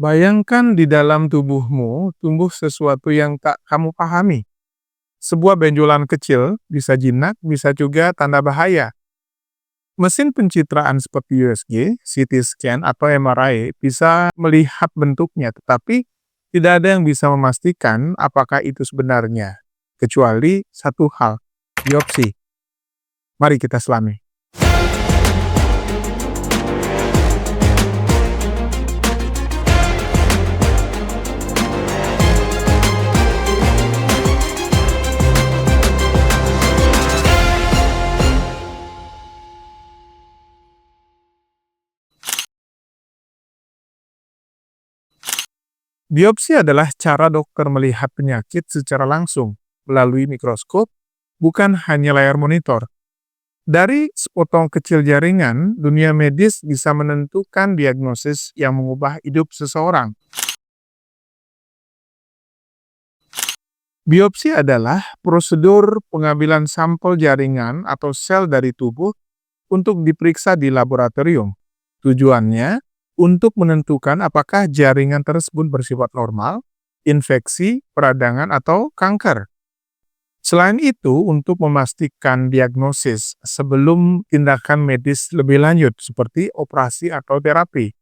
Bayangkan di dalam tubuhmu tumbuh sesuatu yang tak kamu pahami. Sebuah benjolan kecil, bisa jinak, bisa juga tanda bahaya. Mesin pencitraan seperti USG, CT scan, atau MRI bisa melihat bentuknya, tetapi tidak ada yang bisa memastikan apakah itu sebenarnya, kecuali satu hal, biopsi. Mari kita selami. Biopsi adalah cara dokter melihat penyakit secara langsung melalui mikroskop, bukan hanya layar monitor. Dari sepotong kecil jaringan, dunia medis bisa menentukan diagnosis yang mengubah hidup seseorang. Biopsi adalah prosedur pengambilan sampel jaringan atau sel dari tubuh untuk diperiksa di laboratorium. Tujuannya untuk menentukan apakah jaringan tersebut bersifat normal, infeksi, peradangan, atau kanker. Selain itu, untuk memastikan diagnosis sebelum tindakan medis lebih lanjut seperti operasi atau terapi.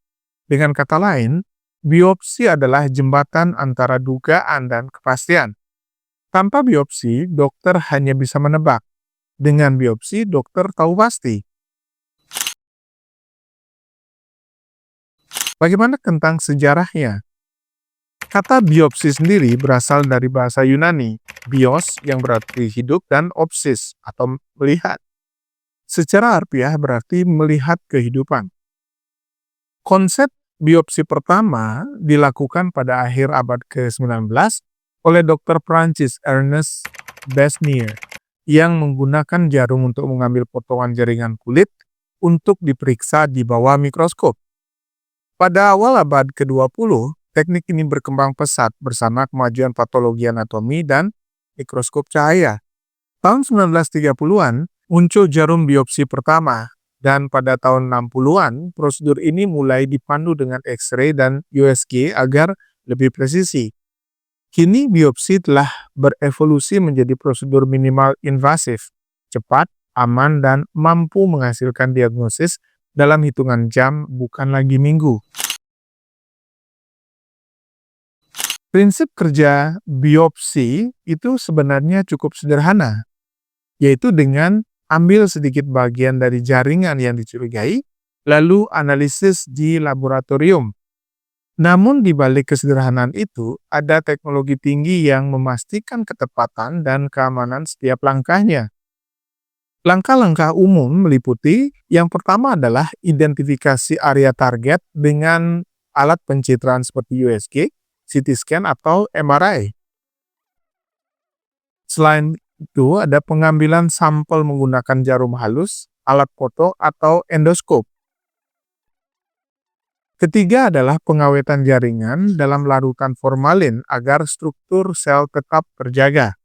Dengan kata lain, biopsi adalah jembatan antara dugaan dan kepastian. Tanpa biopsi, dokter hanya bisa menebak. Dengan biopsi, dokter tahu pasti. Bagaimana tentang sejarahnya? Kata biopsi sendiri berasal dari bahasa Yunani, bios yang berarti hidup dan opsis atau melihat. Secara harfiah berarti melihat kehidupan. Konsep biopsi pertama dilakukan pada akhir abad ke-19 oleh Dr. Prancis Ernest Besnier yang menggunakan jarum untuk mengambil potongan jaringan kulit untuk diperiksa di bawah mikroskop. Pada awal abad ke-20, teknik ini berkembang pesat bersama kemajuan patologi anatomi dan mikroskop cahaya. Tahun 1930-an, muncul jarum biopsi pertama, dan pada tahun 60-an, prosedur ini mulai dipandu dengan X-ray dan USG agar lebih presisi. Kini biopsi telah berevolusi menjadi prosedur minimal invasif, cepat, aman, dan mampu menghasilkan diagnosis dalam hitungan jam, bukan lagi minggu. Prinsip kerja biopsi itu sebenarnya cukup sederhana, yaitu dengan ambil sedikit bagian dari jaringan yang dicurigai, lalu analisis di laboratorium. Namun di balik kesederhanaan itu, ada teknologi tinggi yang memastikan ketepatan dan keamanan setiap langkahnya. Langkah-langkah umum meliputi, yang pertama adalah identifikasi area target dengan alat pencitraan seperti USG, CT scan, atau MRI. Selain itu, ada pengambilan sampel menggunakan jarum halus, alat foto, atau endoskop. Ketiga adalah pengawetan jaringan dalam larutan formalin agar struktur sel tetap terjaga.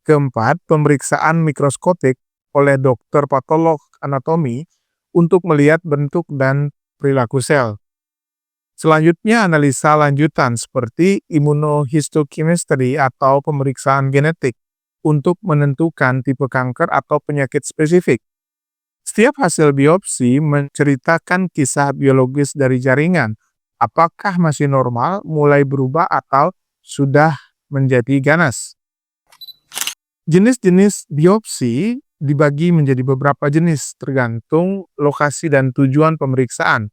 Keempat, pemeriksaan mikroskopik oleh dokter patolog anatomi untuk melihat bentuk dan perilaku sel. Selanjutnya, analisa lanjutan seperti immunohistochemistry atau pemeriksaan genetik untuk menentukan tipe kanker atau penyakit spesifik. Setiap hasil biopsi menceritakan kisah biologis dari jaringan, apakah masih normal, mulai berubah, atau sudah menjadi ganas. Jenis-jenis biopsi dibagi menjadi beberapa jenis tergantung lokasi dan tujuan pemeriksaan.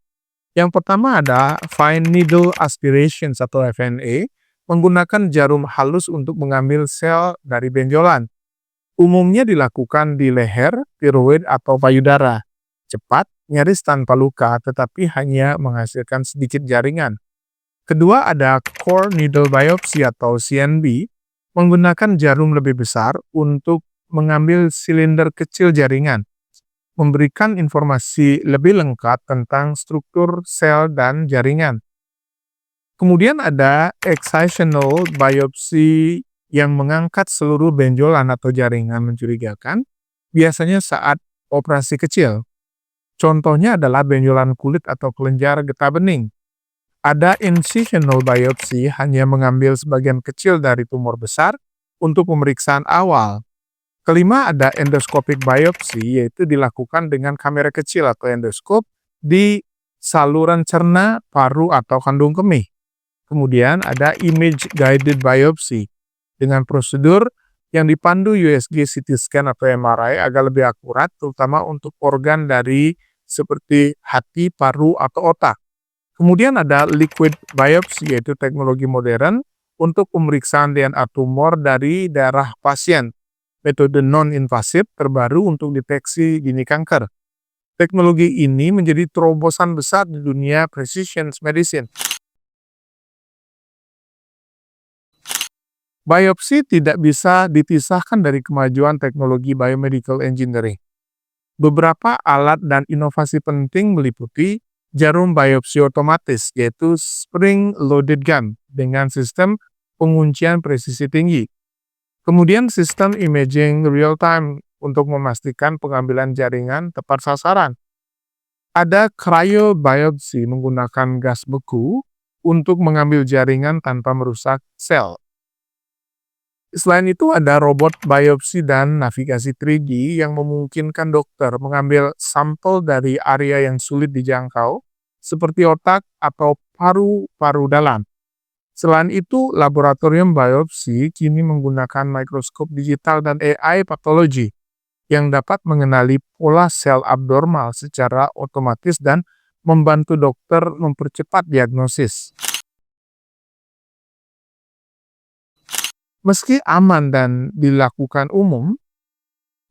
Yang pertama ada fine needle aspirations atau FNA, menggunakan jarum halus untuk mengambil sel dari benjolan. Umumnya dilakukan di leher, tiroid, atau payudara. Cepat, nyaris tanpa luka, tetapi hanya menghasilkan sedikit jaringan. Kedua ada core needle biopsy atau CNB, menggunakan jarum lebih besar untuk mengambil silinder kecil jaringan, memberikan informasi lebih lengkap tentang struktur sel dan jaringan. Kemudian ada excisional biopsy yang mengangkat seluruh benjolan atau jaringan mencurigakan, biasanya saat operasi kecil. Contohnya adalah benjolan kulit atau kelenjar getah bening. Ada incisional biopsy, hanya mengambil sebagian kecil dari tumor besar untuk pemeriksaan awal. Kelima, ada endoscopic biopsy, yaitu dilakukan dengan kamera kecil atau endoskop di saluran cerna, paru, atau kandung kemih. Kemudian ada image guided biopsy dengan prosedur yang dipandu USG, CT scan, atau MRI agar lebih akurat, terutama untuk organ dari seperti hati, paru, atau otak. Kemudian ada liquid biopsy, yaitu teknologi modern untuk pemeriksaan DNA tumor dari darah pasien. Metode non-invasif terbaru untuk deteksi dini kanker. Teknologi ini menjadi terobosan besar di dunia precision medicine. Biopsi tidak bisa dipisahkan dari kemajuan teknologi biomedical engineering. Beberapa alat dan inovasi penting meliputi jarum biopsi otomatis, yaitu spring-loaded gun dengan sistem penguncian presisi tinggi. Kemudian sistem imaging real-time untuk memastikan pengambilan jaringan tepat sasaran. Ada cryobiopsy menggunakan gas beku untuk mengambil jaringan tanpa merusak sel. Selain itu ada robot biopsi dan navigasi 3D yang memungkinkan dokter mengambil sampel dari area yang sulit dijangkau, seperti otak atau paru-paru dalam. Selain itu, laboratorium biopsi kini menggunakan mikroskop digital dan AI pathology yang dapat mengenali pola sel abnormal secara otomatis dan membantu dokter mempercepat diagnosis. Meski aman dan dilakukan umum,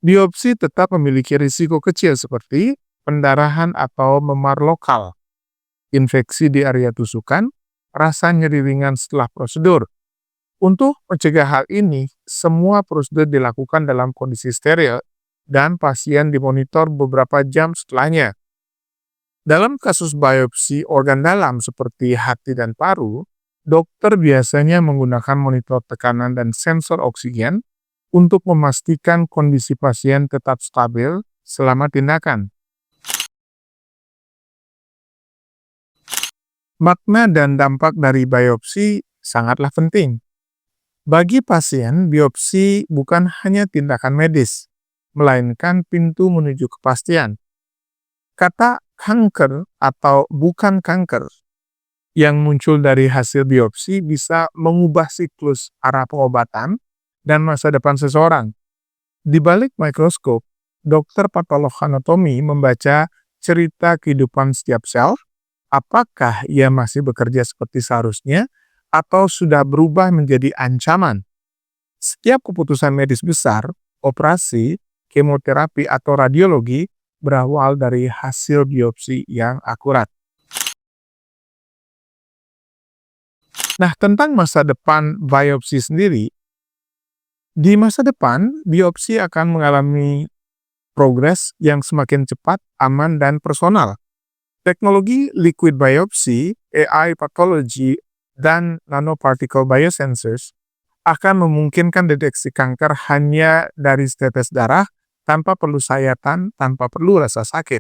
biopsi tetap memiliki risiko kecil seperti pendarahan atau memar lokal, infeksi di area tusukan, rasa nyeri ringan setelah prosedur. Untuk mencegah hal ini, semua prosedur dilakukan dalam kondisi steril dan pasien dimonitor beberapa jam setelahnya. Dalam kasus biopsi organ dalam seperti hati dan paru, dokter biasanya menggunakan monitor tekanan dan sensor oksigen untuk memastikan kondisi pasien tetap stabil selama tindakan. Makna dan dampak dari biopsi sangatlah penting. Bagi pasien, biopsi bukan hanya tindakan medis, melainkan pintu menuju kepastian. Kata kanker atau bukan kanker yang muncul dari hasil biopsi bisa mengubah siklus arah pengobatan dan masa depan seseorang. Di balik mikroskop, dokter patolog anatomi membaca cerita kehidupan setiap sel, apakah ia masih bekerja seperti seharusnya atau sudah berubah menjadi ancaman. Setiap keputusan medis besar, operasi, kemoterapi, atau radiologi berawal dari hasil biopsi yang akurat. Nah, tentang masa depan biopsi sendiri, di masa depan, biopsi akan mengalami progres yang semakin cepat, aman, dan personal. Teknologi liquid biopsy, AI pathology, dan nanoparticle biosensors akan memungkinkan deteksi kanker hanya dari setetes darah, tanpa perlu sayatan, tanpa perlu rasa sakit.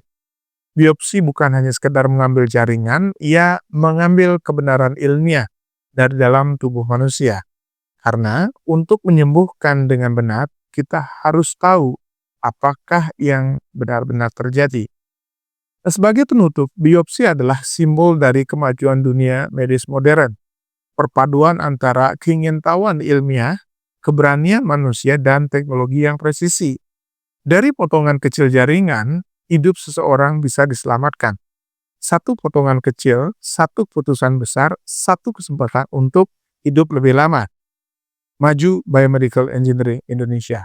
Biopsi bukan hanya sekedar mengambil jaringan, ia mengambil kebenaran ilmiah dari dalam tubuh manusia. Karena untuk menyembuhkan dengan benar, kita harus tahu apakah yang benar-benar terjadi. Sebagai penutup, biopsi adalah simbol dari kemajuan dunia medis modern. Perpaduan antara keingintahuan ilmiah, keberanian manusia, dan teknologi yang presisi. Dari potongan kecil jaringan, hidup seseorang bisa diselamatkan. Satu potongan kecil, satu putusan besar, satu kesempatan untuk hidup lebih lama. Maju Biomedical Engineering Indonesia.